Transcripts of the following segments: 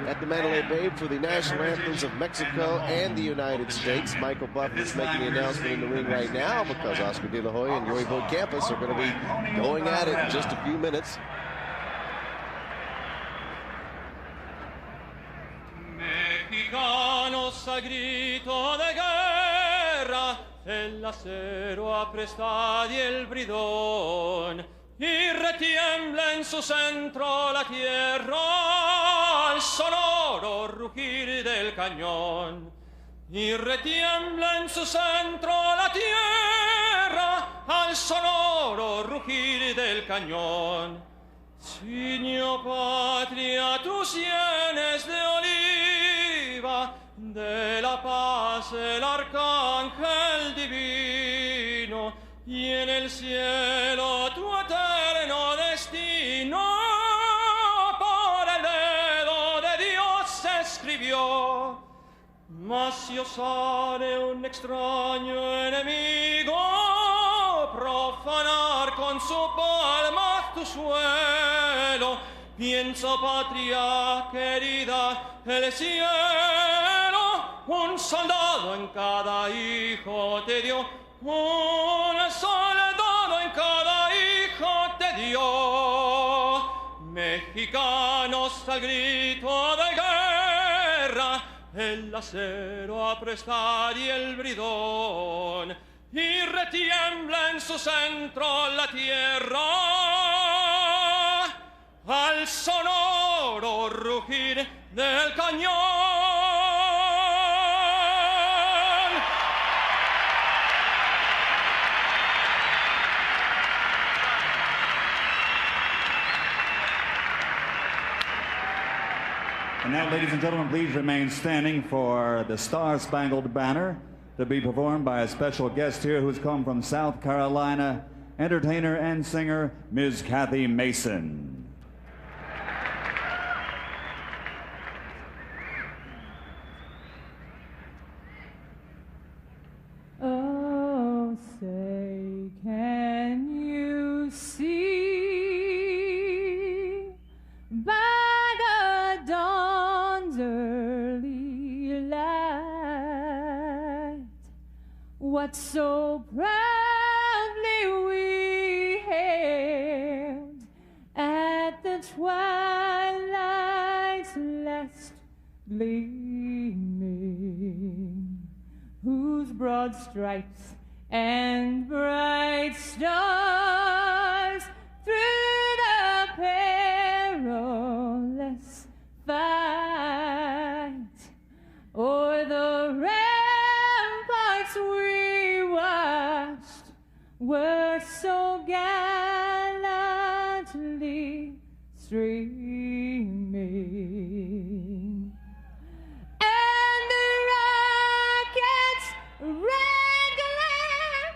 at the Mandalay Bay for the national anthems of Mexico and the United States. Michael Buffer is making the announcement in the ring right now because Oscar De La Hoya and Ramon Campas are going to be going at it in just a few minutes. Mexicanos a grito de guerra, el acero apresta y el bridón, y retiembla en su centro la tierra al sonoro rugir del cañón. Y retiembla en su centro la tierra al sonoro rugir del cañón. Ciño patria, tus sienes de oliva, de la paz el arcángel divino, y en el cielo tu eterno destino por el dedo de Dios se escribió. Mas si osare un extraño enemigo profanar con su palma tu suelo, pienso, patria querida, el cielo un soldado en cada hijo te dio, un soldado en cada hijo te dio. Mexicanos al grito de guerra, el acero a prestar y el bridón, y retiembla en su centro la tierra al sonoro rugir del cañón. And now, ladies and gentlemen, please remain standing for the Star-Spangled Banner to be performed by a special guest here who's come from South Carolina, entertainer and singer, Ms. Kathy Mason. Oh, say, can you see by the dawn's early light what so proudly we hailed at the twilight's last gleaming, whose broad stripes and bright stars through the perilous fight o'er the ramparts we watched were so gallantly streaming. And the rockets' red glare,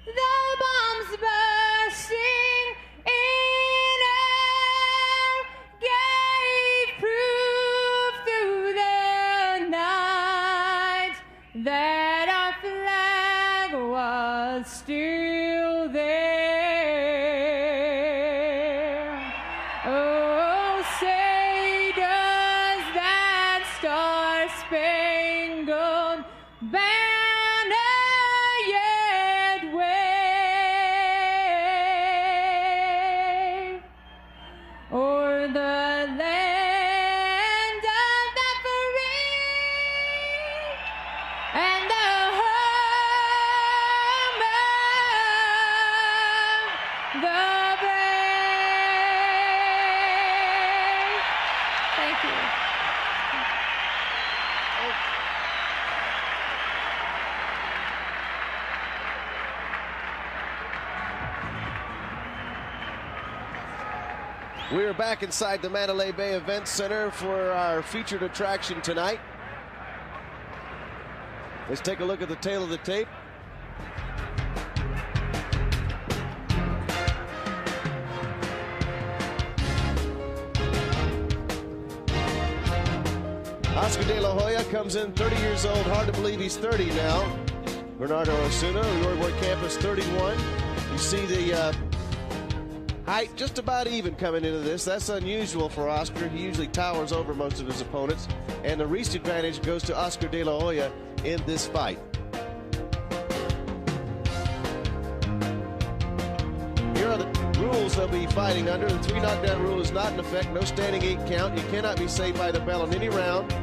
the bombs bursting in air, gave proof through the night that our flag was still there. Oh, say does that star-spangled banner yet wave o'er the land of the free and the home of the brave? Thank you. We are back inside the Mandalay Bay Event Center for our featured attraction tonight. Let's take a look at the tail of the tape. Oscar De La Hoya comes in 30 years old. Hard to believe he's 30 now. Bernardo Osuna, Ramon Campas, 31. You see the Height just about even coming into this. That's unusual for Oscar. He usually towers over most of his opponents. And the reach advantage goes to Oscar De La Hoya in this fight. Here are the rules they'll be fighting under. The 3 knockdown rule is not in effect. No standing 8 count. You cannot be saved by the bell in any round.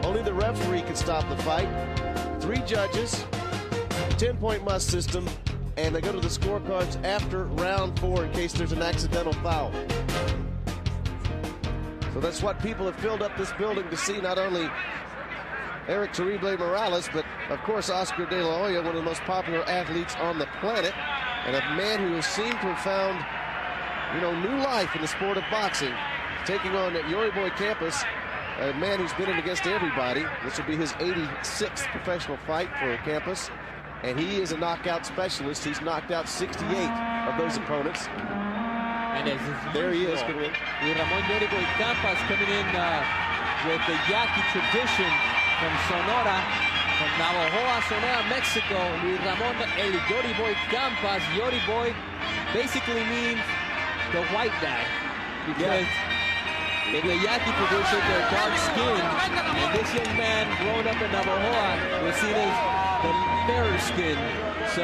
Only the referee can stop the fight. 3 judges, 10-point must system, and they go to the scorecards after round 4 in case there's an accidental foul. So that's what people have filled up this building to see, not only Eric Terrible Morales, but of course Oscar De La Hoya, one of the most popular athletes on the planet, and a man who has seemed to have found, new life in the sport of boxing, taking on Yuri Boy Campas, a man who's been in against everybody. This will be his 86th professional fight for Campas, and he is a knockout specialist. He's knocked out 68 of those opponents. And as there he is. Ramon Campas coming in with the Yaqui tradition from Sonora, from Navajoa, Sonora, Mexico. Ramon El Yori Boy Campas. Yori Boy basically means the white guy, because in the Yaqui tradition, they're dark skinned, and this young man growing up in Navajoa was seen as the fairer skin. So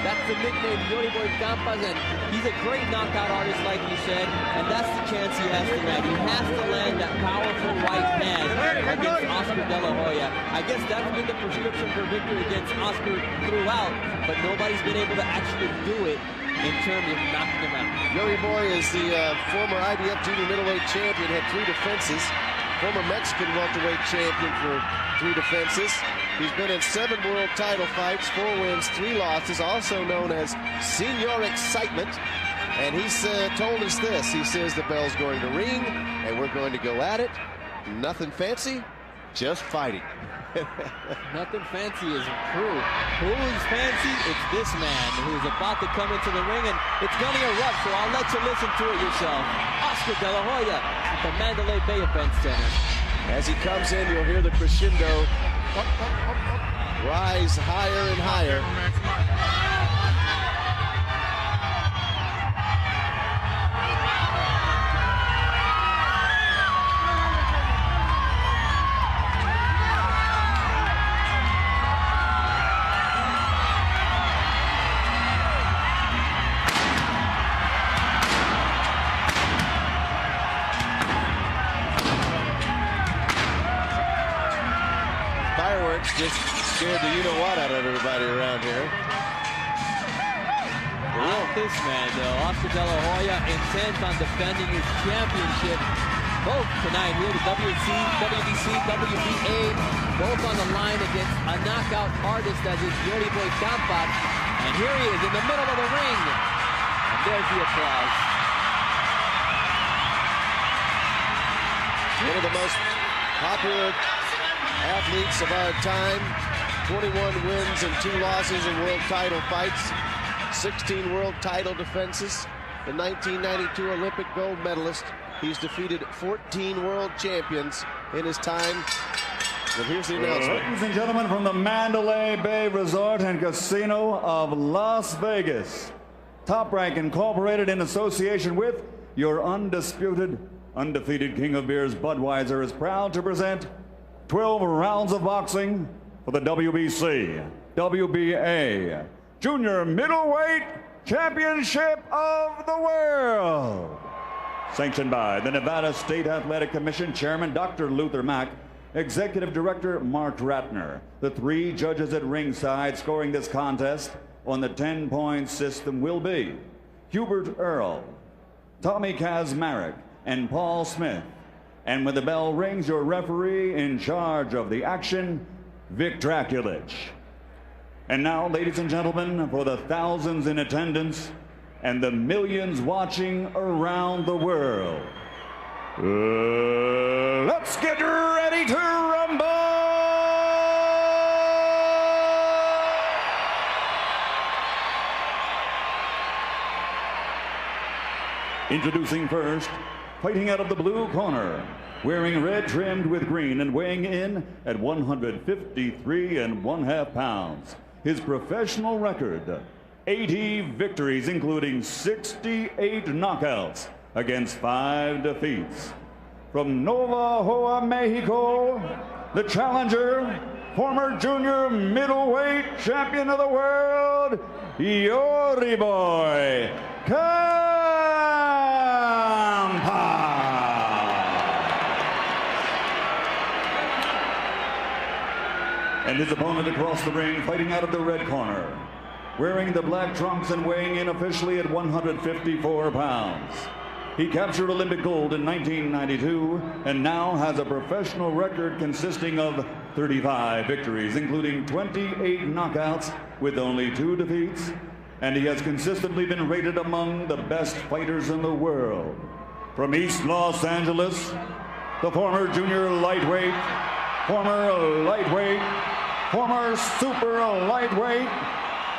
that's the nickname, Yori Boy Campas, and he's a great knockout artist, like you said, and that's the chance he has to land. He has to land that powerful right hand against Oscar De La Hoya. I guess that's been the prescription for victory against Oscar throughout, but nobody's been able to actually do it in terms of knocking him out. Yuri Boy is the former IBF junior middleweight champion, had 3 defenses. Former Mexican welterweight champion for 3 defenses. He's been in 7 world title fights, 4 wins, 3 losses, also known as Senior Excitement. And he's told us this. He says the bell's going to ring, and we're going to go at it. Nothing fancy, just fighting. Nothing fancy isn't true. Who's fancy? It's this man who's about to come into the ring, and it's going to erupt, so I'll let you listen to it yourself. Oscar De La Hoya at the Mandalay Bay Event Center. As he comes in, you'll hear the crescendo rise higher and higher. Fireworks just scared the you-know-what out of everybody around here. Not this man, though. Oscar De La Hoya intent on defending his championship. Both tonight here, the WBC, WBA, both on the line against a knockout artist as is Yuri Boy Campas. And here he is in the middle of the ring. And there's the applause. One of the most popular athletes of our time, 21 wins and 2 losses in world title fights, 16 world title defenses, the 1992 Olympic gold medalist. He's defeated 14 world champions in his time. And here's the announcement. Ladies and gentlemen, from the Mandalay Bay Resort and Casino of Las Vegas, Top Rank Incorporated, in association with your undisputed, undefeated King of Beers, Budweiser, is proud to present 12 rounds of boxing for the WBC, WBA, Junior Middleweight Championship of the World. Sanctioned by the Nevada State Athletic Commission Chairman Dr. Luther Mack, Executive Director Mark Ratner. The 3 judges at ringside scoring this contest on the 10-point system will be Hubert Earl, Tommy Kazmarek, and Paul Smith. And when the bell rings, your referee in charge of the action, Vic Draculich. And now, ladies and gentlemen, for the thousands in attendance and the millions watching around the world, let's get ready to rumble! Introducing first, fighting out of the blue corner, wearing red trimmed with green and weighing in at 153 1/2 pounds. His professional record, 80 victories, including 68 knockouts against 5 defeats. From Nova Hoa, Mexico, the challenger, former junior middleweight champion of the world, Yoriboy Campas. And his opponent across the ring, fighting out of the red corner, wearing the black trunks and weighing in officially at 154 pounds. He captured Olympic gold in 1992 and now has a professional record consisting of 35 victories, including 28 knockouts with only 2 defeats, and he has consistently been rated among the best fighters in the world. From East Los Angeles, the former junior lightweight, former lightweight, former super lightweight,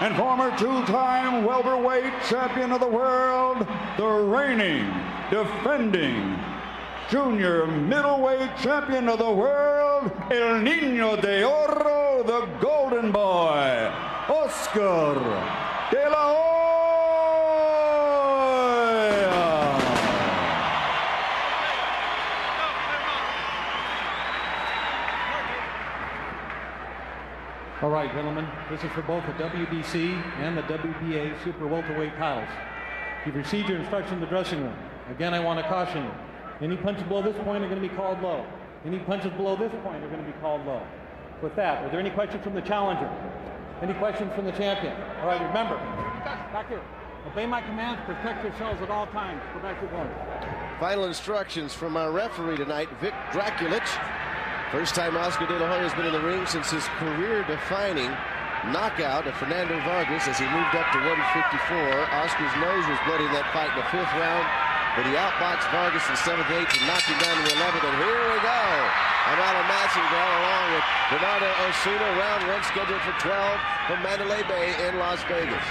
and former 2-time welterweight champion of the world, the reigning, defending, junior middleweight champion of the world, El Niño de Oro, the Golden Boy, Oscar de la Hoya. All right, gentlemen, this is for both the WBC and the WBA super welterweight titles. You've received your instruction in the dressing room. Again, I want to caution you. Any punches below this point are going to be called low. Any punches below this point are going to be called low. With that, are there any questions from the challenger? Any questions from the champion? All right, remember, back here. Obey my commands, protect yourselves at all times. Go back to your corner. Final instructions from our referee tonight, Vic Draculich. First time Oscar De La Hoya has been in the ring since his career-defining knockout of Fernando Vargas as he moved up to 154. Oscar's nose was bloody in that fight in the 5th round, but he outboxed Vargas in 7th, 8th, and knocked him down in the 11th. And here we go. Amala Massengill along with Bernardo Osuna, round 1 scheduled for 12 from Mandalay Bay in Las Vegas.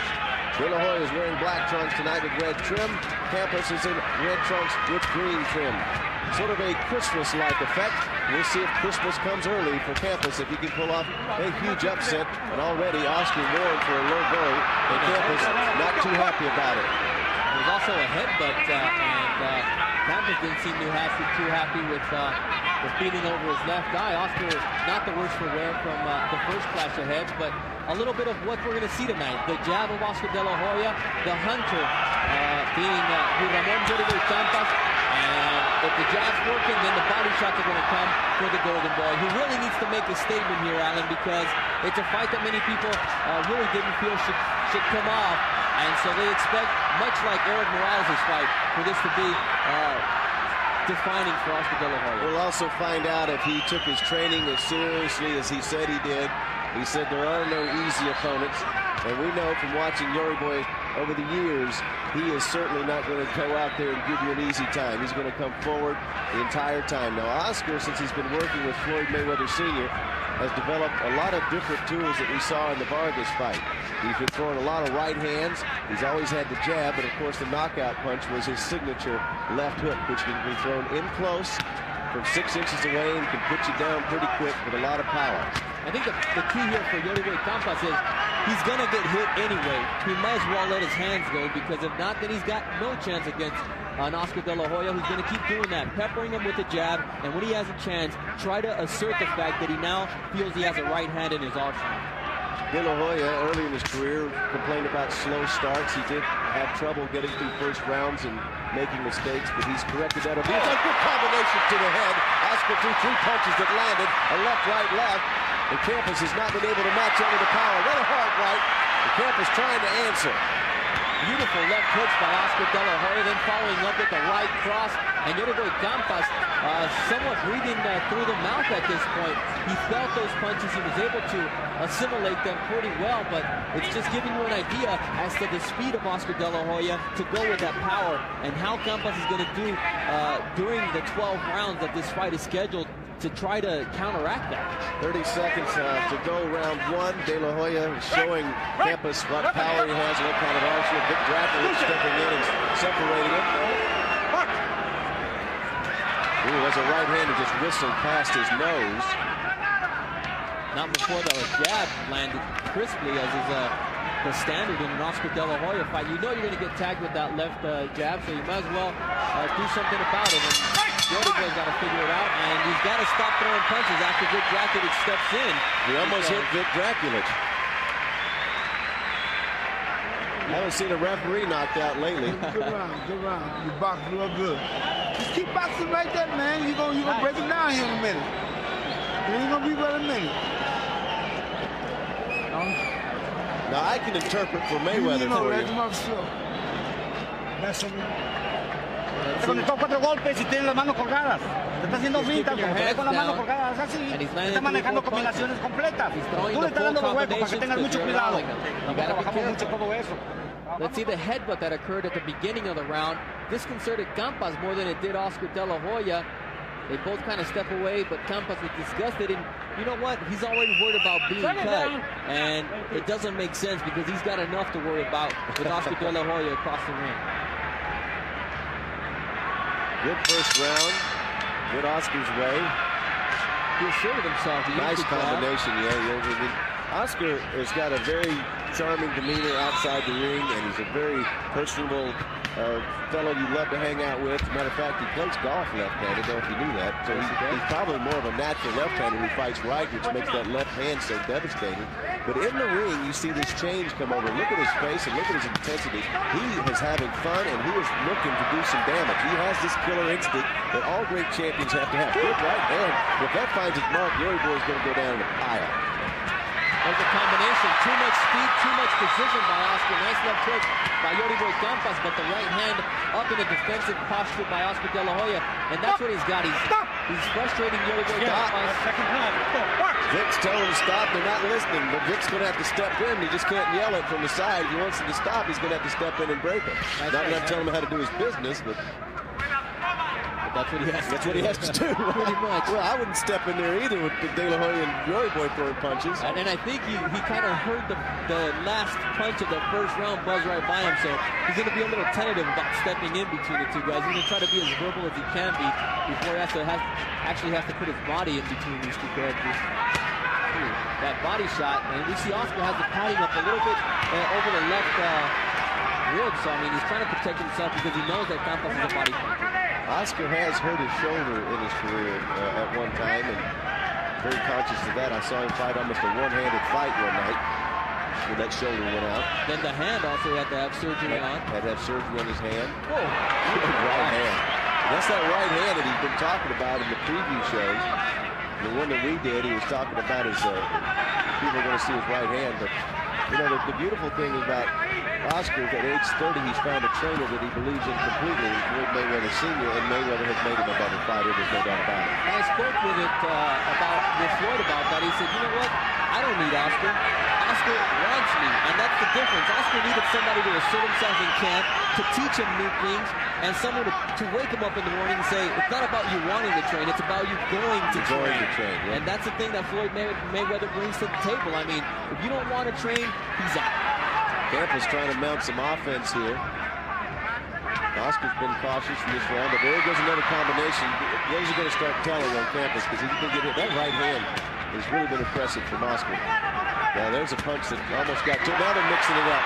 De La Hoya is wearing black trunks tonight with red trim. Campas is in red trunks with green trim. Sort of a Christmas-like effect. We'll see if Christmas comes early for Campas, if he can pull off a huge upset. And already Oscar warned for a low blow, and Campas not too happy about it. There was also a headbutt, and Campas didn't seem too happy with beating over his left eye. Oscar not the worst for wear from the first clash of heads, but a little bit of what we're going to see tonight. The jab of Oscar De La Hoya, the hunter being Ramon Campas. And if the jab's working, then the body shots are going to come for the Golden Boy, who really needs to make a statement here, Alan, because it's a fight that many people really didn't feel should come off. And so they expect, much like Eric Morales' fight, for this to be defining for Oscar De La Hoya. We'll also find out if he took his training as seriously as he said he did. He said there are no easy opponents. And we know from watching Yoriboy over the years, he is certainly not going to go out there and give you an easy time. He's going to come forward the entire time. Now, Oscar, since he's been working with Floyd Mayweather Sr., has developed a lot of different tools that we saw in the Vargas fight. He's been throwing a lot of right hands. He's always had the jab, but of course the knockout punch was his signature left hook, which can be thrown in close from 6 inches away and can put you down pretty quick with a lot of power. I think the key here for Yoriboy Campas is he's going to get hit anyway. He might as well let his hands go, because if not, then he's got no chance against an Oscar De La Hoya, who's going to keep doing that, peppering him with the jab, and when he has a chance, try to assert the fact that he now feels he has a right hand in his arsenal. De La Hoya, early in his career, complained about slow starts. He did have trouble getting through first rounds and making mistakes, but he's corrected that. He's a good combination to the head. Oscar threw 3 punches that landed, a left, right, left. And Campas has not been able to match up with the power. What a hard right. And Campas trying to answer. Beautiful left hooks by Oscar De La Hoya, then following up with the right cross. And Yoriboy Campas somewhat breathing through the mouth at this point. He felt those punches. He was able to assimilate them pretty well, but it's just giving you an idea as to the speed of Oscar De La Hoya to go with that power, and how Campas is going to do during the 12 rounds that this fight is scheduled to try to counteract that. 30 seconds to go round 1. De La Hoya showing Campas what power he has and what kind of arsenal. Vic Draculich stepping in and separating it. Ooh, there's a right hand that just whistled past his nose. Not before the jab landed crisply, as his the standard in an Oscar De La Hoya fight. You know you're going to get tagged with that left jab, so you might as well do something about it. And Jody Boy's got to figure it out, and he's got to stop throwing punches after Vic Draculich steps in. He almost hit Vic Draculich. I haven't seen a referee knocked out lately. Good round, good round. You box real good. Just keep boxing like that, man. You're gonna break him down here in a minute. It ain't gonna be but a minute. Now I can interpret for Mayweather for you. Te conectó 4 golpes y tiene las manos colgadas. Te está haciendo finta, como te ve con las manos colgadas así. Te está manejando combinaciones completas. Tú le estás dando los huecos para que tengas mucho cuidado. Trabajamos mucho todo eso. Let's see the headbutt that occurred at the beginning of the round disconcerted Campas more than it did Oscar De La Hoya. They both kind of step away, but Campas was disgusted. And you know what? He's already worried about being cut. And it doesn't make sense because he's got enough to worry about with Oscar De La Hoya across the ring. Good first round. Good Oscar's way. He asserted himself. Nice combination, yeah. Oscar has got a very charming demeanor outside the ring, and he's a very personable fellow you love to hang out with. As a matter of fact, he plays golf left-handed. I don't know if you knew that. So he's probably more of a natural left-hander who fights right, which makes that left hand so devastating. But in the ring, you see this change come over. Look at his face and look at his intensity. He is having fun, and he is looking to do some damage. He has this killer instinct that all great champions have to have. Good right hand. If that finds its mark, Yory Boy's going to go down in a pile. There's a combination. Too much speed, too much precision by Oscar. Nice left hook by Yory Boy Campas, but the right hand up in a defensive posture by Oscar De La Hoya. And that's what he's got. He's frustrating Yory Boy Campas. Vic's telling him to stop. They're not listening, but Vic's going to have to step in. He just can't yell it from the side. If he wants him to stop, he's going to have to step in and break him. Not telling him how to do his business, but that's what he has to do. That's what he has to do. Pretty much. Well, I wouldn't step in there either with De La Hoya and Yory Boy throwing punches. And I think he kind of heard the last punch of the first round buzz right by him, so he's going to be a little tentative about stepping in between the two guys. He's going to try to be as verbal as he can be before he actually has to put his body in between these two characters. That body shot, and we see Oscar has it padding up a little bit over the left rib, so I mean he's trying to protect himself because he knows that Campas is a body puncher. Oscar has hurt his shoulder in his career at one time, and very conscious of that. I saw him fight almost a one-handed fight one night when that shoulder went out. Then the hand also had to have surgery on. Had to have surgery on his hand. Oh, right hand. And that's that right hand that he's been talking about in the preview shows. The one that we did, he was talking about his people are going to see his right hand. But you know, the beautiful thing about Oscar is at age 30, he's found a trainer that he believes in completely, Floyd Mayweather Sr., and Mayweather has made him a better fighter. There's no doubt about it. I spoke with Floyd about that. He said, you know what? I don't need Oscar. Oscar wants me, and that's the difference. Oscar needed somebody to assert himself in camp, to teach him new things, and someone to wake him up in the morning and say, it's not about you wanting to train, it's about you going to train. Yeah. And that's the thing that Floyd Mayweather brings to the table. I mean, if you don't want to train, he's out. Campas trying to mount some offense here. Oscar's been cautious in this round, but there goes another combination. Those are going to start telling on Campas because he can get hit. That right hand has really been impressive from Oscar. Now there's a punch that almost got to him. Now they're mixing it up.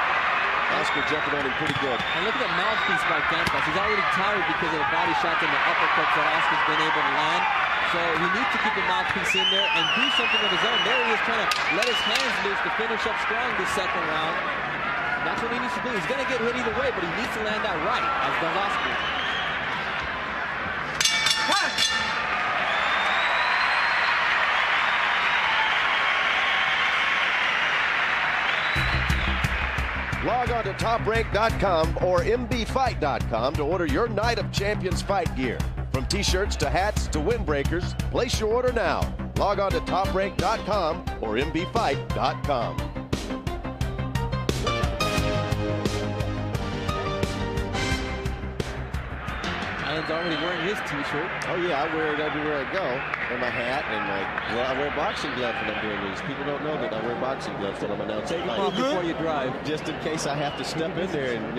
Oscar jumping on him pretty good. And look at that mouthpiece by Campas. He's already tired because of the body shots and the uppercuts that Oscar's been able to land. So he needs to keep the mouthpiece in there and do something of his own. There he is trying to let his hands loose to finish up strong this second round. That's what he needs to do. He's going to get hit either way, but he needs to land that right, as does Oscar. Log on to TopRank.com or MBFight.com to order your Night of Champions fight gear. From t-shirts to hats to windbreakers, place your order now. Log on to TopRank.com or MBFight.com. Allen's already wearing his t-shirt. Oh yeah, I wear it everywhere I go. And my hat and I wear boxing gloves when I'm doing these. People don't know that I wear boxing gloves when I'm announcing fights. Take them off before you drive. Just in case I have to step in there and,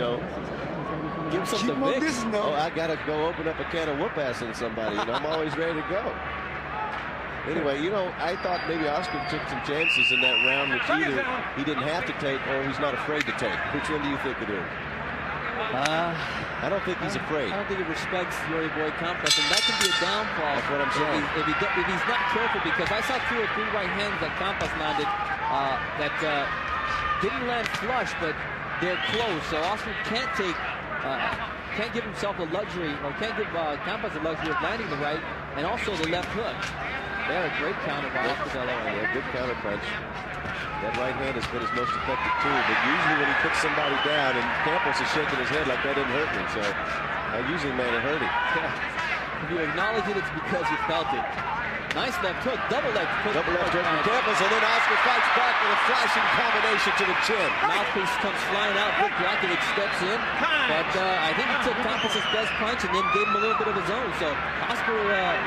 give some to Vic. Oh, I gotta go open up a can of whoop ass in somebody. I'm always ready to go. Anyway, you know, I thought maybe Oscar took some chances in that round, which either he didn't have to take or he's not afraid to take. Which one do you think it is? I don't think he's afraid. I don't think he respects Yuri Boy Campas, and that can be a downfall. That's what I'm saying. If he's not careful, because I saw 2 or 3 right hands that Campas landed that didn't land flush, but they're close. So Oscar can't give himself a luxury, or can't give Campas a luxury of landing the right, and also the left hook. They're a great counter by Oscar De La Hoya. Good counter punch. That right hand has been his most effective tool, but usually when he puts somebody down, and Campos is shaking his head like that didn't hurt me, so I usually made it hurt him. Yeah. If you acknowledge it, it's because you felt it. Nice left hook, double left hook. Double left hook from Campos, and then Oscar fights back with a flashing combination to the chin. Mouthpiece comes flying out, Vic Rakovic steps in, but I think he took Campas' best punch and then gave him a little bit of his own. So Oscar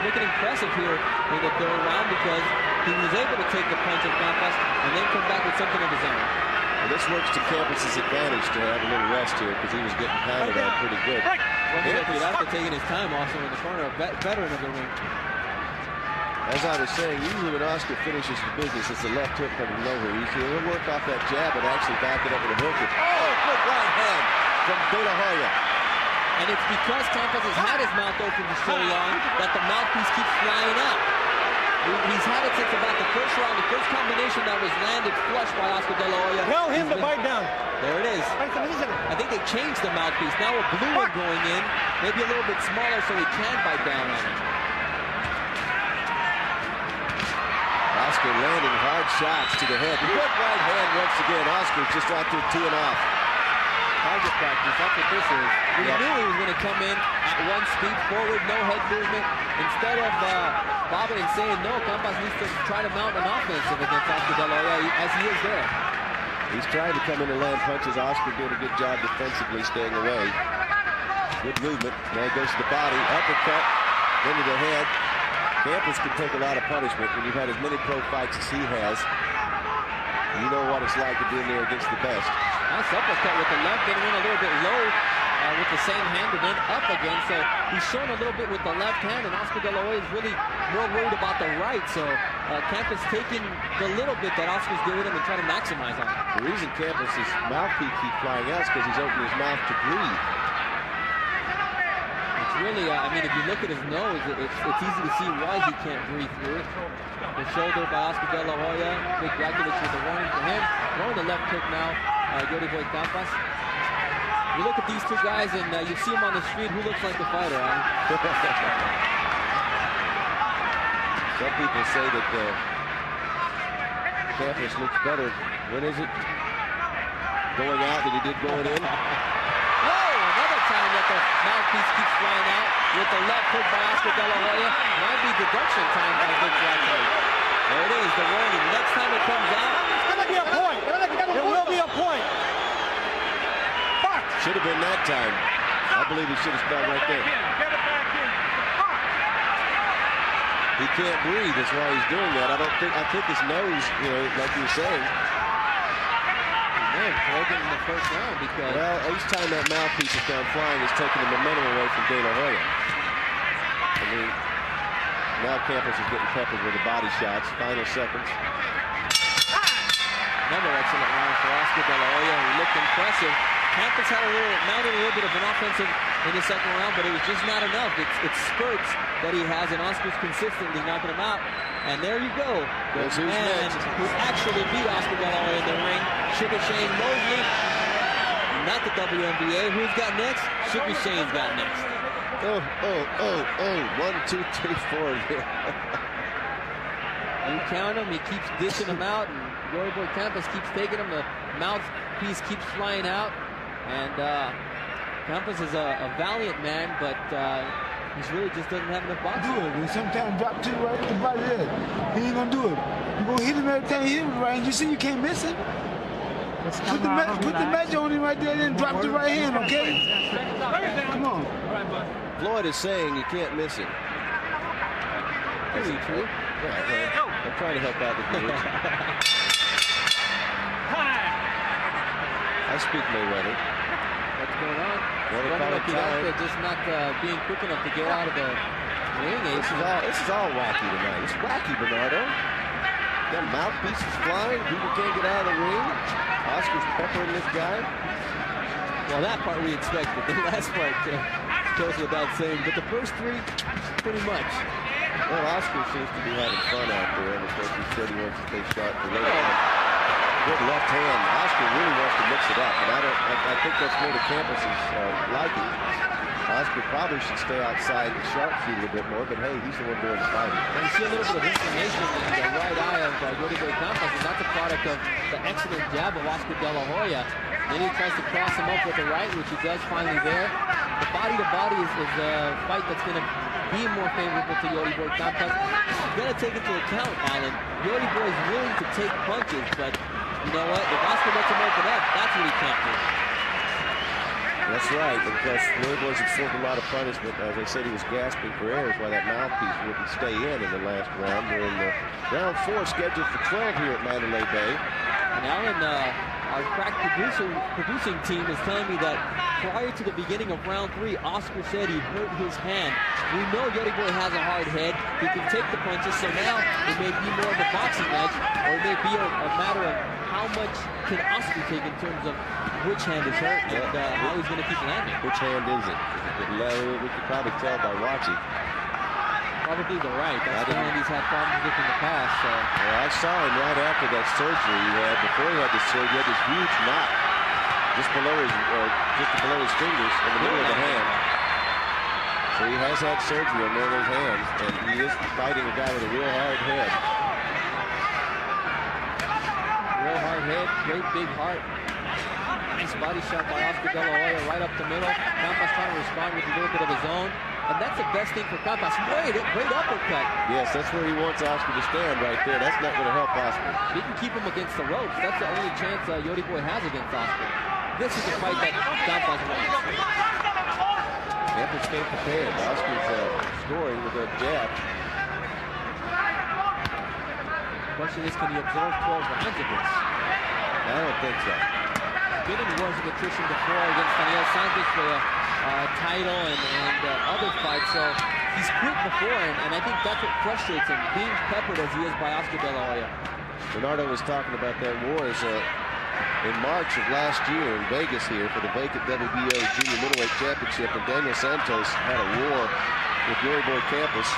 looking impressive here in the 3rd round because he was able to take the punch of Campas and then come back with something of his own. Well, this works to Campos' advantage to have a little rest here because he was getting pounded on pretty good. Well, he did after taking his time also in the corner, a veteran of the ring. As I was saying, usually when Oscar finishes the business, it's a left hook coming over. He'll work off that jab and actually back it up with a hook. Good right hand from De La Hoya. And it's because Campas has had his mouth open for so long that the mouthpiece keeps flying out. He's had it since about the 1st round. The first combination that was landed flush by Oscar De La Hoya. Tell him to bite down. There it is. I think they changed the mouthpiece. Now a blue one going in, maybe a little bit smaller so he can bite down on it. Oscar landing hard shots to the head. Good right hand once again. Oscar's just out there teeing off. Target practice, that's what this is. We knew he was going to come in at 1 speed forward, no head movement. Instead of bobbing and saying no, Campas needs to try to mount an offensive against Oscar De La Hoya as he is there. He's trying to come in and land punches. Oscar doing a good job defensively, staying away. Good movement. Now he goes to the body, uppercut, then to the head. Campos can take a lot of punishment. When you've had as many pro fights as he has, you know what it's like to be in there against the best. Nice uppercut with the left, then went a little bit low with the same hand and then up again. So he's shown a little bit with the left hand, and Oscar De La Hoya is really more worried about the right. So Campas taking the little bit that Oscar's giving him and trying to maximize on it. The reason Campos' mouthpiece keeps flying out is because he's opening his mouth to breathe. Really, I mean, if you look at his nose, it's easy to see why he can't breathe through it. The shoulder by Oscar De La Hoya. Vic Rakovic with the warning for him. Throwing the left hook now, Yuri Boy Campas. You look at these 2 guys and you see them on the street. Who looks like the fighter, huh? Some people say that Campas looks better. When is it? Going out than he did going in? Time that the mouthpiece keeps flying out with the left hook by Oscar De La Hoya. Might be deduction time by Vic Rakovic. There it is, the warning. Next time it comes out, It's going to be a point. It will be a point. Fuck. Should have been that time. I believe he should have stopped right there. Get it back in. Fuck. He can't breathe. That's why he's doing that. I think his nose, you know, like you were saying. broken in the 1st round because... Well, each time that mouthpiece is down flying, it's taking the momentum away from De La Hoya. I mean, now Campas is getting peppered with the body shots. Final seconds. Another excellent round for Oscar De La Hoya, who looked impressive. Campas had mounted a little bit of an offensive in the 2nd round, but it was just not enough. It's spurts that he has, and Oscar's consistently knocking him out. And there you go. The man who actually beat Oscar De La Hoya in the ring, Sugar Shane Mosley. Not the WNBA. Who's got next? Sugar Shane's got next. Oh. 1, 2, 3, 4. You count him, he keeps dishing him out, and Yuri Boy Campas keeps taking him. The mouthpiece keeps flying out. And Campas is a valiant man, but he really just doesn't have enough boxing. Do it. And sometimes drop 2 right at the body head. He ain't gonna do it. You gonna hit him every time you hit him right, and you see you can't miss him. Put the match on him right there, and then drop the right hand, okay? Come on. Floyd is saying you can't miss him. Is he true? Yeah, I'm trying to help out the viewers. I speak Mayweather. What's going on? Well, Running up the just not being quick enough to get out of the ring. This is all wacky tonight. It's wacky, Bernardo. Got mouthpieces flying. People can't get out of the ring. Oscar's peppering this guy. Well, that part we expected. The last part goes without saying. But the first three, pretty much. Well, Oscar seems to be having fun out there. And of course, he said he wants to stay sharp for later. Good left hand. Oscar really wants to mix it up, and I think that's more to Campas's liking. Oscar probably should stay outside the sharpshooter a little bit more, but hey, he's the one doing the fighting. And you see a little bit of inflammation in the right eye of Yuri Boy Campas, and that's a product of the excellent jab of Oscar De La Hoya. Then he tries to cross him up with the right, which he does finally there. The body-to-body is a fight that's going to be more favorable to Yuri Boy Campas. You've got to take into account, Alan, Yuri Boy is willing to take punches, but you know what? If Oscar lets him open up, that's what he can't do. That's right, because Yuri Boy's absorbed a lot of punishment. As I said, he was gasping for air, is why that mouthpiece wouldn't stay in the last round. We're in the round 4, scheduled for 12 here at Mandalay Bay. And Alan, our crack producing team is telling me that prior to the beginning of round 3, Oscar said he hurt his hand. We know Yuri Boy has a hard head. He can take the punches, so now it may be more of a boxing match, or it may be a matter of how much can Oscar take in terms of which hand is hurt and how he's going to keep landing. Which hand is it? We could probably tell by watching. Probably the right. That's the hand he's had problems with in the past. So. Well, I saw him right after that surgery he had. Before he had the surgery, he had this huge knot just below his fingers in the middle of the hand. So he has had surgery on one of those hands, and he is fighting a guy with a real hard head. Real hard head, great big heart. Nice body shot by Oscar De La Hoya right up the middle. Campas trying to respond with a little bit of his own. And that's the best thing for Campas. Great uppercut. Yes, that's where he wants Oscar to stand right there. That's not going to help Oscar. He can keep him against the ropes. That's the only chance Yuri Boy has against Oscar. This is the fight that Campas wants. Campas came prepared. Oscar's scoring with a jab. The question is, can he absorb 12 rounds of this? I don't think so. Been in wars of attrition before against Daniel Santos for a title and other fights, so he's quit before, and I think that's what frustrates him, being peppered as he is by Oscar De La Hoya. Bernardo was talking about that war in March of last year in Vegas here for the vacant WBO Junior Middleweight Championship, and Daniel Santos had a war with Yuri Boy Campas.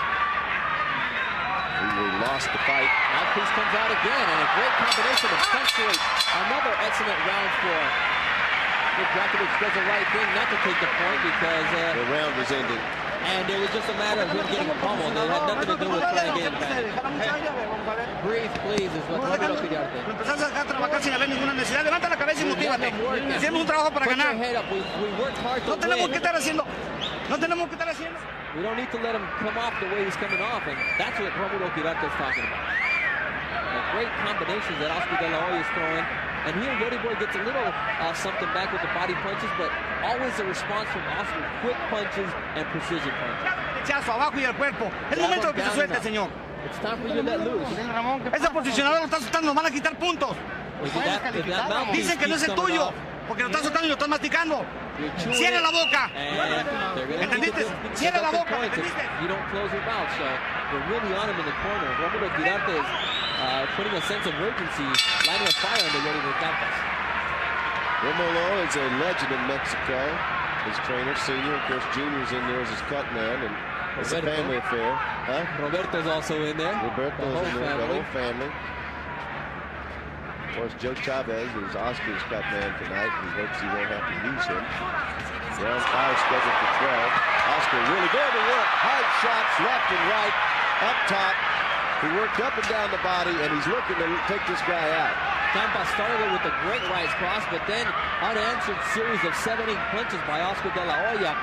He lost the fight. Mouthpiece comes out again, and a great combination of punctuate. Another excellent round for Dracovic. Does the right thing not to take the point because the round was ending. And it was just a matter of him getting pummeled. It had nothing to do with trying to get him back. Breathe, please, is what Ramon Campas. Empezás a trabajar sin haber ninguna necesidad. Levanta la cabeza y motívate. Hacemos un trabajo para ganar. We worked hard to No tenemos que estar haciendo. No tenemos que estar haciendo. We don't need to let him come off the way he's coming off, and that's what Ramon Campas is talking about. The great combinations that Oscar De La Hoya is throwing. And here, Yuri Boy gets a little something back with the body punches, but always a response from Oscar. Quick punches and precision punches. Derechazo abajo y el cuerpo. Es momento de que se suelte, señor. It's time for you to let loose. Ese posicionador lo está soltando, nos van a quitar puntos. Dicen que no es el tuyo, porque lo estás soltando y lo estás masticando. Cierra la boca. ¿Entendiste? Cierra la boca. You don't close your mouth, so they're really on him in the corner. Romulo Girarte is putting a sense of urgency, lighting a fire under Yuri Boy Campas. Romulo is a legend in Mexico. His trainer, senior, of course, Junior's in there as his cut man, and it's a family affair. Huh? Roberto's also in there. Roberto's in there, the whole family. Of course, Joe Chavez is Oscar's cut man tonight. He hopes he won't have to use him. Round 5 scheduled for 12. Oscar really going to work. Hard shots left and right, up top. He worked up and down the body, and he's looking to take this guy out. Campas started with a great rise cross, but then unanswered series of 7-8 punches by Oscar De La Hoya.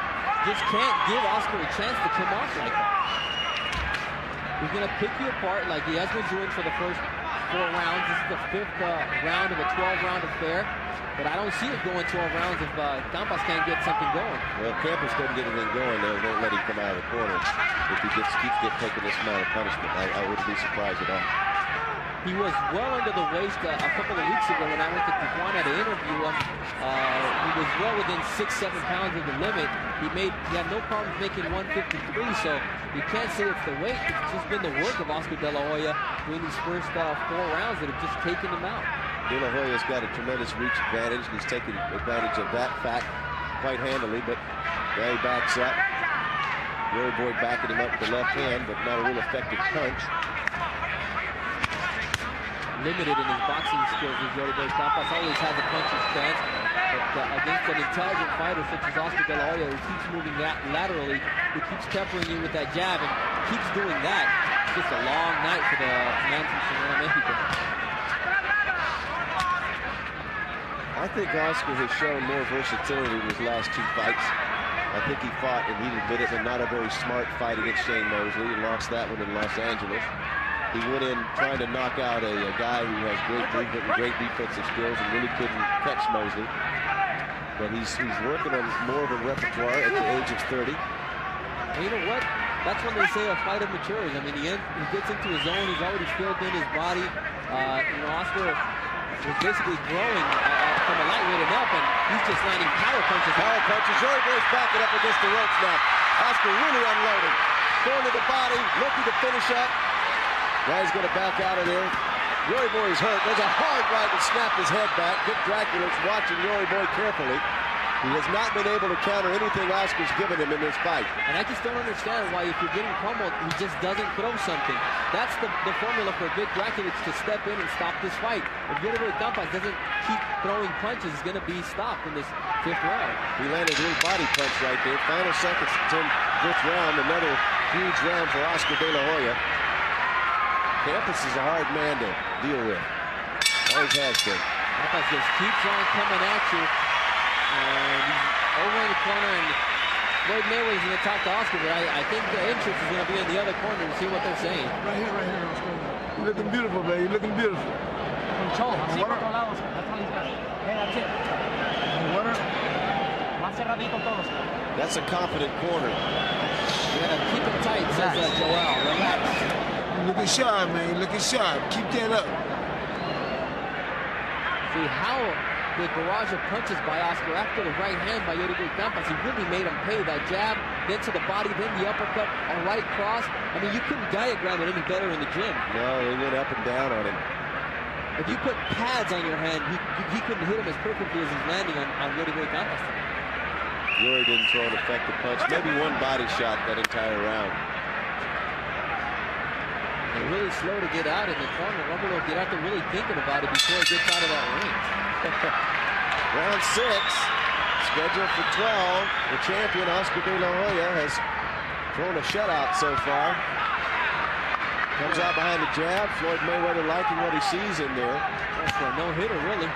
Just can't give Oscar a chance to come off like that. He's going to pick you apart like he has been doing for the first 4 rounds. This is the 5th round of a 12-round affair. But I don't see it going 12 rounds if Campas can't get something going. Well, if Campas doesn't get anything going, they won't let him come out of the corner. If he keeps taking this amount of punishment, I wouldn't be surprised at all. He was well under the waist a couple of weeks ago when I went to Tijuana to interview him. He was well within 6-7 pounds of the limit. He had no problems making 153, so you can't say it's the weight. It's just been the work of Oscar De La Hoya during these first 4 rounds that have just taken him out. De La Hoya's got a tremendous reach advantage, and he's taking advantage of that fact quite handily, but there he backs up. Roy Boy backing him up with the left hand, but not a real effective punch. Limited in his boxing skills, as Yuri Boy Campas always has a puncher's chance, but against an intelligent fighter such as Oscar De La Hoya, who keeps moving laterally, who keeps peppering you with that jab and keeps doing that, it's just a long night for the man from Sonora, Mexico. I think Oscar has shown more versatility in his last 2 fights. I think he fought, and he admitted it, not a very smart fight against Shane Mosley, and lost that one in Los Angeles. He went in trying to knock out a guy who has great movement and great defensive skills and really couldn't catch Mosley. But he's working on more of a repertoire at the age of 30. And you know what? That's when they say a fighter matures. I mean, he gets into his zone. He's already filled in his body. Oscar was basically growing from a lightweight and up, and he's just landing power punches. Power punches. Yuri Boy's backing up against the ropes now. Oscar really unloading. Going to the body, looking to finish up. Now he's going to back out of there. Yuri Boy's hurt. There's a hard right to snap his head back. Dick Dracula's watching Yuri Boy carefully. He has not been able to counter anything Oscar's given him in this fight. And I just don't understand why, if you're getting pummeled, he just doesn't throw something. That's the formula for Dick Dracula, to step in and stop this fight. If Yuri Boy Campas doesn't keep throwing punches, he's going to be stopped in this 5th round. He landed a little body punch right there. Final seconds to 5th round. Another huge round for Oscar De La Hoya. Campas is a hard man to deal with. Always has been. Campas just keeps on coming at you. And he's over in the corner, and Floyd Mayweather's going to talk to Oscar, but I think the interest is going to be in the other corner to see what they're saying. Right here, right here. You're looking beautiful, baby. You're looking beautiful. Control. Así por todos lados. That's all he's got. Hey, that's it. Water. Más cerradito todos. That's a confident corner. You got to keep it tight, says Joel. Relax. You're looking sharp, man. You're looking sharp. Keep that up. See how the barrage of punches by Oscar after the right hand by Yuri Boy Campas, he really made him pay. That jab, then to the body, then the uppercut, a right cross. I mean, you couldn't diagram it any better in the gym. No, he went up and down on him. If you put pads on your hand, he couldn't hit him as perfectly as he's landing on Yuri Boy Campas. Yuri didn't throw an effective punch. Maybe one body shot that entire round. They're really slow to get out in the corner. Romulo will get out there really thinking about it before he gets out of that ring. Round 6, scheduled for 12. The champion, Oscar De La Hoya, has thrown a shutout so far. Comes out behind the jab. Floyd Mayweather liking what he sees in there. That's for a no-hitter, really.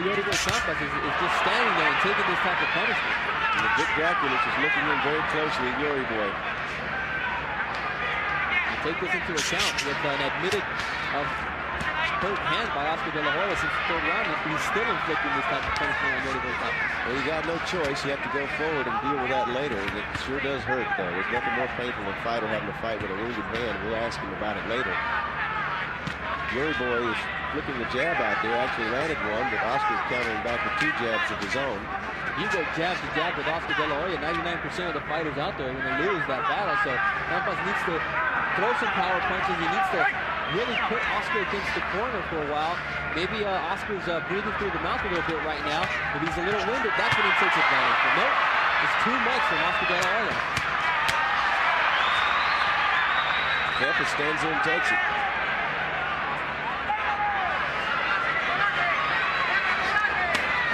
Yuri Boy Campas is just standing there and taking this type of punishment. And Dick Dracula is looking in very closely at Yuri Boy. Take this into account with an admitted hurt hand by Oscar De La Hoya since the 3rd round. He's still inflicting this type of punishment on Yuri Boy Campas. Well, you got no choice. You have to go forward and deal with that later. It sure does hurt, though. There's nothing more painful than a fighter having to fight with a wounded hand. We'll ask him about it later. Yuri Boy is flicking the jab out there. Actually landed one, but Oscar's countering back with 2 jabs of his own. You go jab to jab with Oscar De La Hoya. 99% of the fighters out there are going to lose that battle. So Campas needs to throw some power punches. He needs to really put Oscar against the corner for a while. Maybe Oscar's breathing through the mouth a little bit right now. If he's a little winded, that's when he takes advantage. But nope, it's too much from Oscar De La Hoya. Campas stands there and takes it.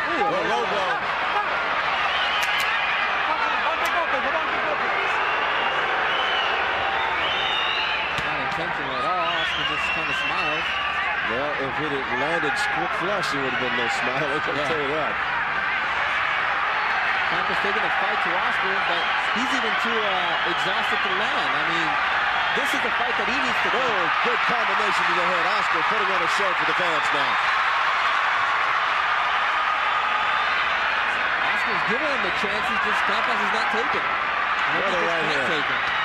Ooh, a low blow. At all. Oscar just kind of smiles. Well, if it had landed flush, there would have been no smile. I can tell you that. Campas taking a fight to Oscar, but he's even too exhausted to land. I mean, this is the fight that he needs to do. Oh, good combination to the head. Oscar putting on a show for the fans now. Oscar's giving him the chance. He's just Campas is not taking. Another right hand.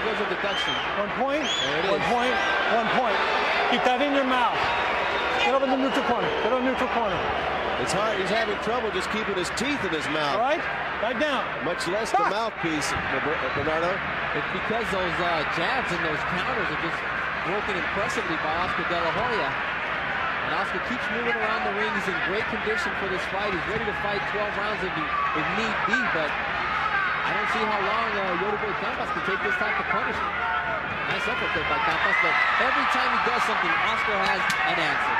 there goes a deduction. 1 point. There it is. 1 point. 1 point. Keep that in your mouth. Get over in the neutral corner. Get over the neutral corner. It's hard. He's having trouble just keeping his teeth in his mouth. All right? Right down. Much less the mouthpiece, Bernardo. It's because those jabs and those counters are just working impressively by Oscar De La Hoya. And Oscar keeps moving around the ring. He's in great condition for this fight. He's ready to fight 12 rounds if need be, but I don't see how long Yuri Boy Campas can take this type of punishment. Nice uppercut by Campas, but every time he does something, Oscar has an answer.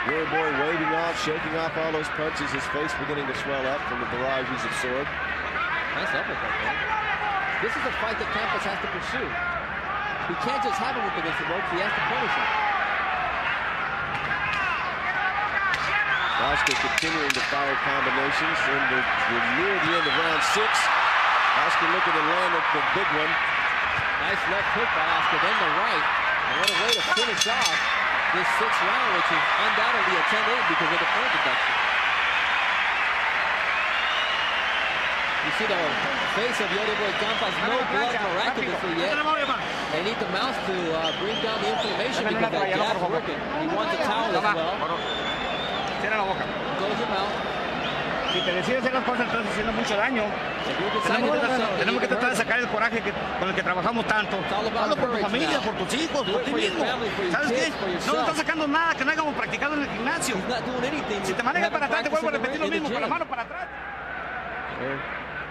Yuri Boy waving off, shaking off all those punches, his face beginning to swell up from the barrage he's absorbed. Nice uppercut, man. This is a fight that Campas has to pursue. He can't just have him against the ropes, he has to punish him. Oscar continuing to fire combinations, and we're near the end of round 6. Oscar looking to land the big one. Nice left hook by Oscar, then the right. And what a way to finish off this 6th round, which is undoubtedly a 10-8 because of the point deduction. You see the face of Yuri Boy Campas, no blood miraculously yet. They need the mouse to bring down the inflammation because that jab's working. He wants a towel as well. Cierra la boca. Close your mouth. Si te decides hacer las cosas, estás haciendo mucho daño. Tenemos que tratar de sacar el coraje con el que trabajamos tanto. Hazlo por tu familia, por tus hijos, por ti mismo. ¿Sabes qué? No estás sacando nada que no hayamos practicado en el gimnasio. Si te manejas para atrás, te vuelvo a repetir lo mismo, con la mano para atrás.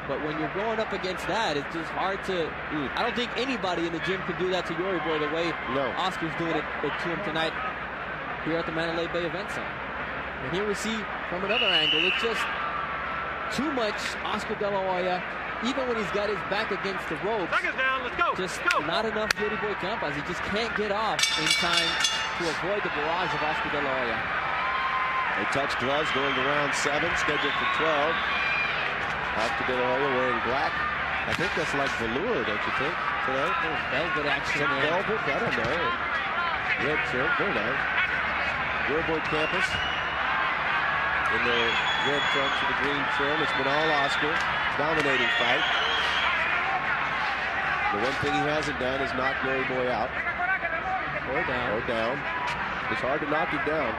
But when you're going up against that, it's just hard to... I don't think anybody in the gym can do that to Yuri Boy the way Oscar's doing it to him tonight here at the Mandalay Bay Event Center. And here we see from another angle, it's just too much Oscar De La Hoya, even when he's got his back against the ropes. Seconds down, let's go. Just not enough Yuri Boy Campas. He just can't get off in time to avoid the barrage of Oscar De La Hoya. They touch gloves going to round 7, scheduled for 12. Oscar De La Hoya wearing black. I think that's like velour, don't you think, today? Velvet action. Velvet? I don't know. Red trim, very nice. Yuri Boy Campas in the red trunks with the green trim. It's been all Oscar. Dominating fight. The one thing he hasn't done is knock Yuri Boy out. Or down. It's hard to knock him down.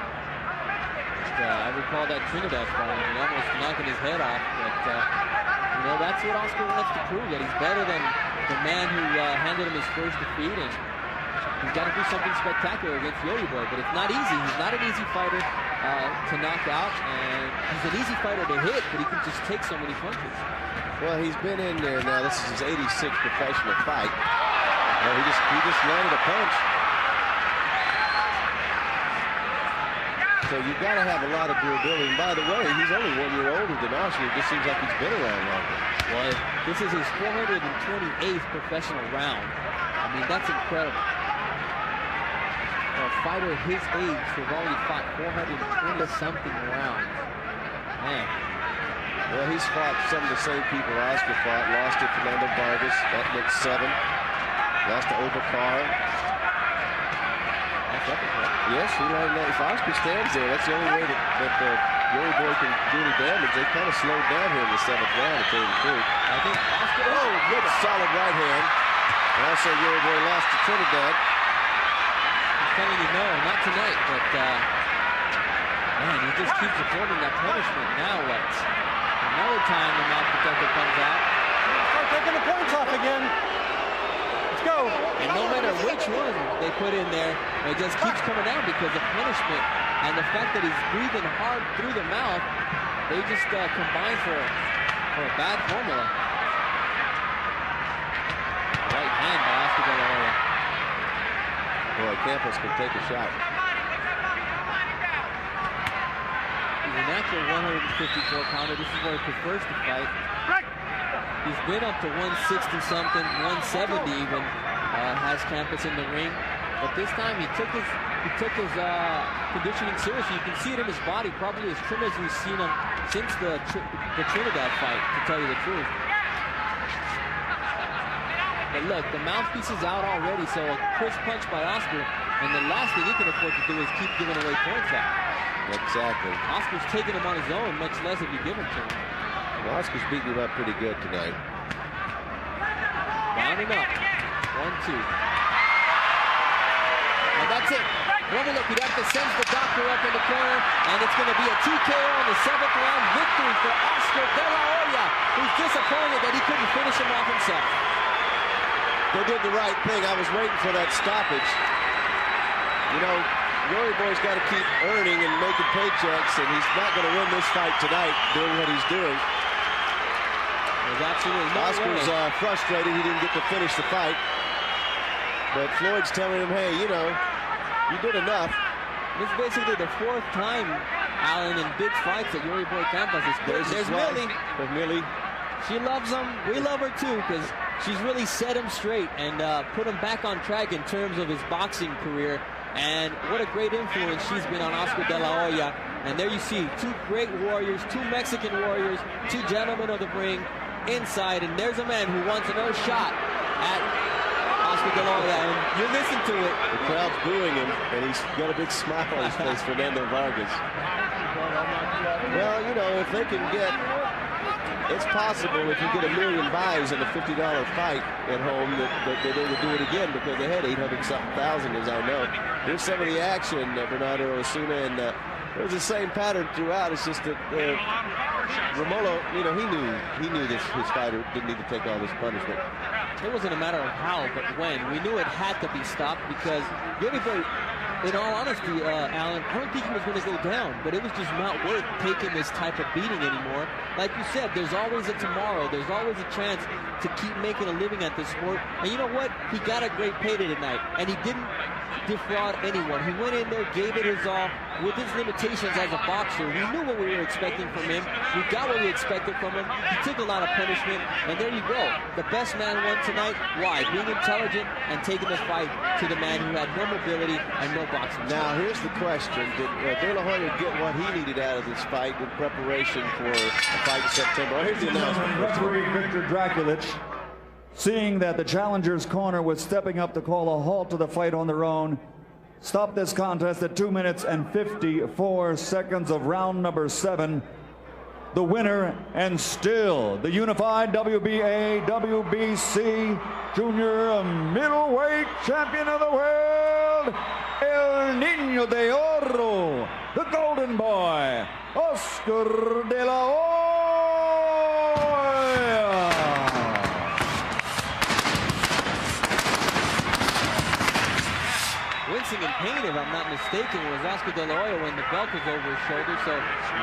I recall that Trinidad fight, almost knocking his head off. But, you know, that's what Oscar wants to prove, that he's better than the man who handed him his first defeat. And he's got to do something spectacular against Yuri Boy. But it's not easy. He's not an easy fighter to knock out. And he's an easy fighter to hit, but he can just take so many punches. Well, he's been in there now. This is his 86th professional fight. Well, he just landed a punch. So you've got to have a lot of durability. And by the way, he's only 1 year older than Oscar. It just seems like he's been around longer. Well, this is his 428th professional round. I mean, that's incredible. For a fighter his age to have already fought 420-something rounds. Man. Well, he's fought some of the same people Oscar fought. Lost to Fernando Vargas. That went 7. Lost to Oberkar. Yes, he landed that. If Oscar stands there, that's the only way that Yuri Boy can do any damage. They kind of slowed down here in the 7th round, to tell you the truth. I think Oscar... Good solid right hand. And also Yuri Boy lost to Trinidad. He's telling you no, not tonight, but man, he just keeps avoiding that punishment. Now what? Another time the mouth protector comes out. Start taking the points off again. Let's go. And no matter which one they put in there, it just keeps coming out because of punishment and the fact that he's breathing hard through the mouth. They just combine for a bad formula. Right hand by Oscar De La Hoya. Boy, Campas can take a shot. He's a natural 154-pounder. This is where he prefers to fight. He's been up to 160-something, 170 even, has Campas in the ring. But this time he took his conditioning seriously. You can see it in his body, probably as trim as we've seen him since the Trinidad fight, to tell you the truth. But look, the mouthpiece is out already, so a crisp punch by Oscar, and the last thing he can afford to do is keep giving away points out. Exactly. Oscar's taking him on his own, much less if you give him to him. Well, Oscar's beating him up pretty good tonight. Down Counting up. 1, 2. And that's it. Romulo Quirarte sends the doctor up in the corner, and it's going to be a TKO in the 7th round victory for Oscar De La Hoya, who's disappointed that he couldn't finish him off himself. They did the right thing. I was waiting for that stoppage. You know, Yuri Boy's got to keep earning and making paychecks, and he's not going to win this fight tonight doing what he's doing. There's absolutely no Oscar's frustrated he didn't get to finish the fight. But Floyd's telling him, hey, you know, you did enough. This is basically the 4th time, Alan, in big fights that Yuri Boy Campas is played. There's Millie. There's Millie. She loves him. We love her too, because she's really set him straight and put him back on track in terms of his boxing career. And what a great influence she's been on Oscar De La Hoya. And there you see 2 great warriors, 2 Mexican warriors, 2 gentlemen of the ring inside. And there's a man who wants another shot at Oscar De La Hoya, and you listen to it. The crowd's booing him, and he's got a big smile on his face, Fernando Vargas. Well, you know, if they can get, it's possible if you get 1 million buys in a $50 fight at home that they would do it again, because they had 800-something, as I know. Here's some of the action, Bernardo Osuna, and it was the same pattern throughout. It's just that Romulo, you know, he knew this, his fighter didn't need to take all this punishment. It wasn't a matter of how, but when. We knew it had to be stopped because Yuri Boy, in all honesty, Alan, I don't think he was going to go down, but it was just not worth taking this type of beating anymore. Like you said, there's always a tomorrow. There's always a chance to keep making a living at this sport. And you know what? He got a great payday tonight, and he didn't defraud anyone. He went in there, gave it his all. With his limitations as a boxer, we knew what we were expecting from him. We got what we expected from him. He took a lot of punishment, and there you go. The best man won tonight. Why? Being intelligent and taking the fight to the man who had no mobility and no boxing. Now, here's the question. Did De La Hoya get what he needed out of this fight in preparation for a fight in September? Well, here's the announcement. Referee Victor Drakulich, seeing that the challenger's corner was stepping up to call a halt to the fight on their own, stopped this contest at 2 minutes and 54 seconds of round number 7. The winner and still the unified WBA, WBC junior middleweight champion of the world, El Niño de Oro, the Golden Boy, Oscar De La Hoya. Wincing in pain, if I'm not mistaken, was Oscar De La Hoya when the belt was over his shoulder. So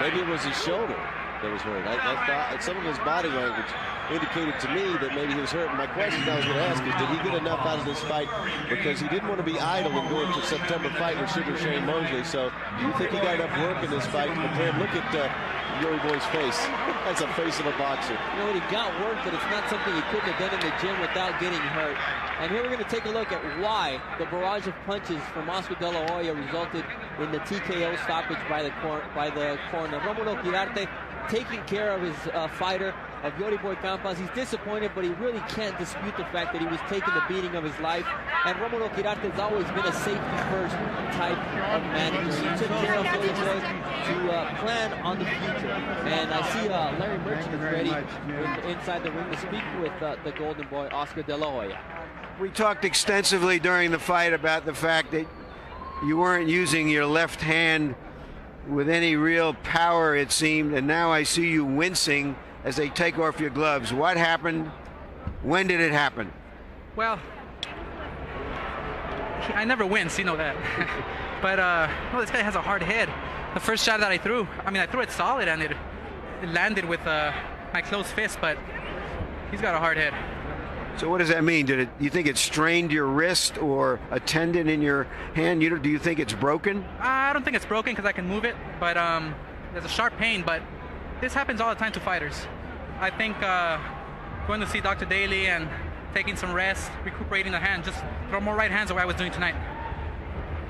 maybe it was his shoulder that was hurt. I thought some of his body language indicated to me that maybe he was hurt. And my question I was going to ask is, did he get enough out of this fight? Because he didn't want to be idle and go into a September fight with Sugar Shane Mosley. So do you think he got enough work in this fight? Look at Yuri Boy's face. That's a face of a boxer. You know what, he got work, but it's not something he couldn't have done in the gym without getting hurt. And here we're going to take a look at why the barrage of punches from Oscar De La Hoya resulted in the TKO stoppage by the corner. Romulo Quirarte taking care of his fighter, of Yuri Boy Campas. He's disappointed, but he really can't dispute the fact that he was taking the beating of his life. And Romulo Quirarte has always been a safety-first type of manager. He took care of Yuri Boy to plan on the future. And I see Larry Merchant is ready inside the ring to speak with the Golden Boy, Oscar De La Hoya. We talked extensively during the fight about the fact that you weren't using your left hand with any real power, it seemed, and now I see you wincing as they take off your gloves. What happened? When did it happen? Well, I never wince, you know that. But well, this guy has a hard head. The first shot that I threw it solid, and it landed with my closed fist, but he's got a hard head. So what does that mean? You think it strained your wrist or a tendon in your hand? Do you think it's broken? I don't think it's broken because I can move it, but there's a sharp pain. But this happens all the time to fighters. I think going to see Dr. Daly and taking some rest, recuperating the hand, just throw more right hands the way I was doing tonight.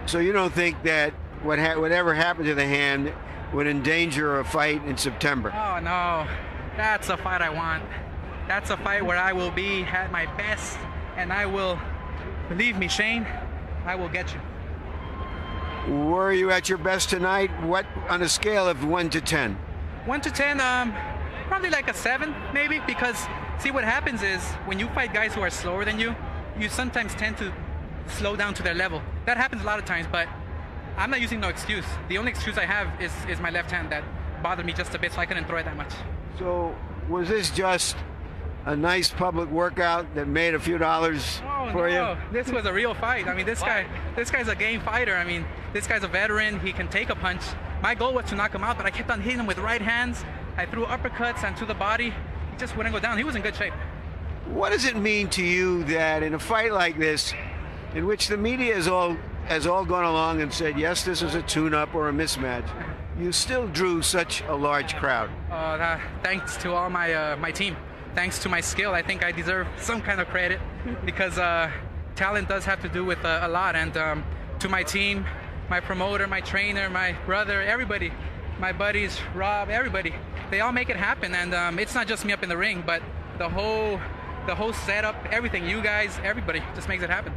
So you don't think that whatever happened to the hand would endanger a fight in September? Oh, no. That's a fight I want. That's a fight where I will be at my best, and I will, believe me, Shane, I will get you. Were you at your best tonight? What, on a scale of 1 to 10? 1 to 10, probably like a 7, maybe, because See, what happens is when you fight guys who are slower than you, you sometimes tend to slow down to their level. That happens a lot of times, but I'm not using no excuse. The only excuse I have is my left hand that bothered me just a bit, so I couldn't throw it that much. So was this just a nice public workout that made a few dollars for you? This was a real fight. I mean, this guy's a game fighter. I mean, this guy's a veteran. He can take a punch. My goal was to knock him out, but I kept on hitting him with right hands. I threw uppercuts and to the body. He just wouldn't go down. He was in good shape. What does it mean to you that in a fight like this, in which the media has all gone along and said, yes, this is a tune-up or a mismatch, you still drew such a large crowd? Thanks to all my team. Thanks to my skill, I think I deserve some kind of credit because talent does have to do with a lot. And to my team, my promoter, my trainer, my brother, everybody, my buddies, Rob, everybody, they all make it happen. And it's not just me up in the ring, but the whole setup, everything, you guys, everybody just makes it happen.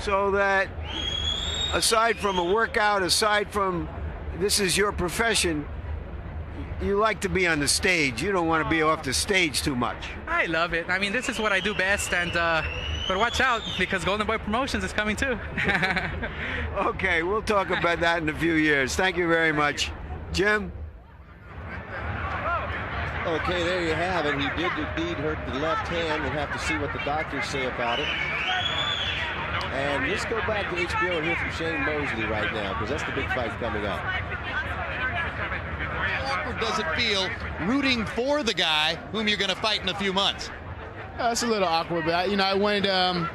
So that aside from a workout, aside from this is your profession, you like to be on the stage. You don't want to be off the stage too much. I love it. I mean, this is what I do best. And but watch out, because Golden Boy Promotions is coming too. Okay, we'll talk about that in a few years. Thank you very much. Jim? Okay, there you have it. He did indeed hurt the left hand. We'll have to see what the doctors say about it. And let's go back to HBO and hear from Shane Mosley right now, because that's the big fight coming up. How awkward does it feel rooting for the guy whom you're going to fight in a few months? It's a little awkward, but I wanted, I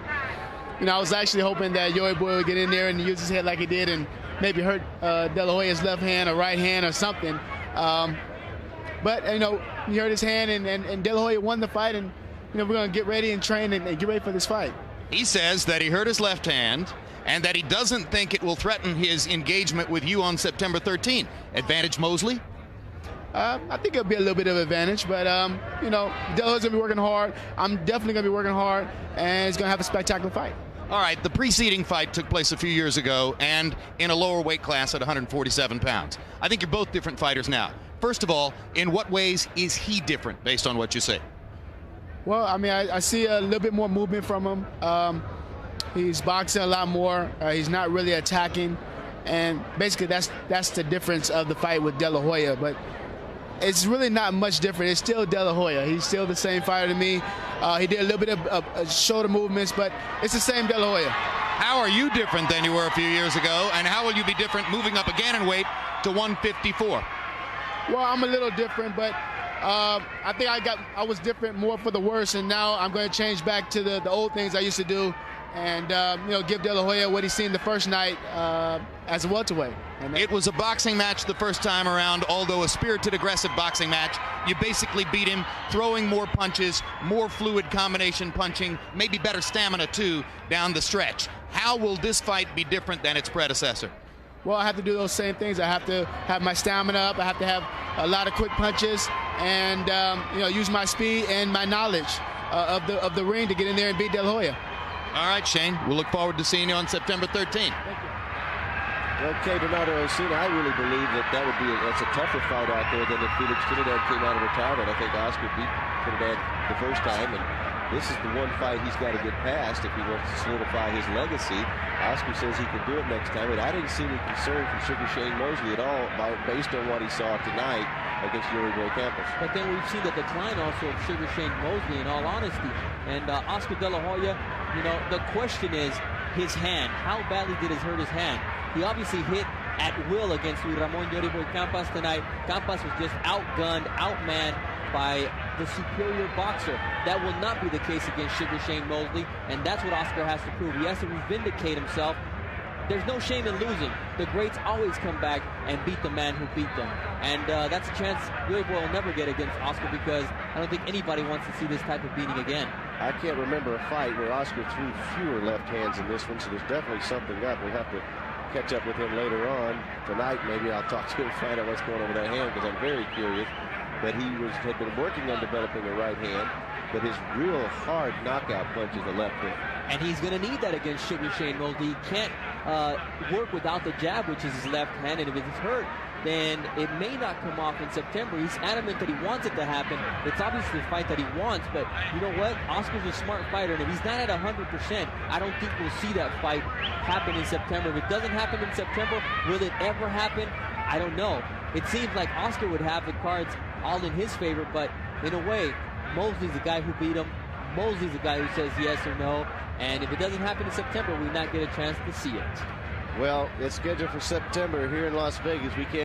was actually hoping that Yoy Boy would get in there and use his head like he did and maybe hurt De La Hoya's left hand or right hand or something. But he hurt his hand, and De La Hoya won the fight, and we're going to get ready and train and get ready for this fight. He says that he hurt his left hand and that he doesn't think it will threaten his engagement with you on September 13th. Advantage Mosley? I think it'll be a little bit of advantage, but De La Hoya's going to be working hard. I'm definitely going to be working hard, and it's going to have a spectacular fight. All right, the preceding fight took place a few years ago and in a lower weight class at 147 pounds. I think you're both different fighters now. First of all, in what ways is he different based on what you say? Well, I mean, I see a little bit more movement from him. He's boxing a lot more. He's not really attacking. And basically, that's the difference of the fight with De La Hoya. But it's really not much different. It's still De La Hoya. He's still the same fighter to me. He did a little bit of shoulder movements, but it's the same De La Hoya. How are you different than you were a few years ago? And how will you be different moving up again in weight to 154? Well, I'm a little different, but I think I was different more for the worse, and now I'm going to change back to the old things I used to do, and give De La Hoya what he's seen the first night as a welterweight. It was a boxing match the first time around, although a spirited, aggressive boxing match. You basically beat him throwing more punches, more fluid combination punching, maybe better stamina too down the stretch. How will this fight be different than its predecessor? Well, I have to do those same things. I have to have my stamina up. I have to have a lot of quick punches, and use my speed and my knowledge of the ring to get in there and beat De La Hoya. All right, Shane. We'll look forward to seeing you on September 13th. Thank you. Okay, Bernardo Osuna, I really believe that's a tougher fight out there than if Felix Trinidad came out of retirement. I think Oscar beat Trinidad the first time, and this is the one fight he's got to get past if he wants to solidify his legacy. Oscar says he can do it next time, but I didn't see any concern from Sugar Shane Mosley at all based on what he saw tonight against Yoy Boy Campas. But then we've seen the decline also of Sugar Shane Mosley, in all honesty. And Oscar De La Hoya, the question is his hand. How badly did it hurt his hand? He obviously hit at will against Ramon Boy Campas tonight. Campas was just outgunned, outmanned by the superior boxer. That will not be the case against Sugar Shane Mosley, and that's what Oscar has to prove. He has to vindicate himself. There's no shame in losing. The greats always come back and beat the man who beat them. And that's a chance Yoy Boy will never get against Oscar, because I don't think anybody wants to see this type of beating again. I can't remember a fight where Oscar threw fewer left hands in this one, so there's definitely something up. We'll have to catch up with him later on tonight. Maybe I'll talk to him and find out what's going on with that hand, because I'm very curious. But he had been working on developing a right hand, but his real hard knockout punch is the left one. And he's going to need that against Sugar Shane Mosley. He can't work without the jab, which is his left hand, and if it's hurt, then it may not come off in September. He's adamant that he wants it to happen. It's obviously the fight that he wants, but you know what? Oscar's a smart fighter, and if he's not at 100%, I don't think we'll see that fight happen in September. If it doesn't happen in September, will it ever happen? I don't know. It seems like Oscar would have the cards all in his favor, but in a way, Mosley's the guy who beat him. Mosley's the guy who says yes or no, and if it doesn't happen in September, we not get a chance to see it. Well, it's scheduled for September here in Las Vegas. We can't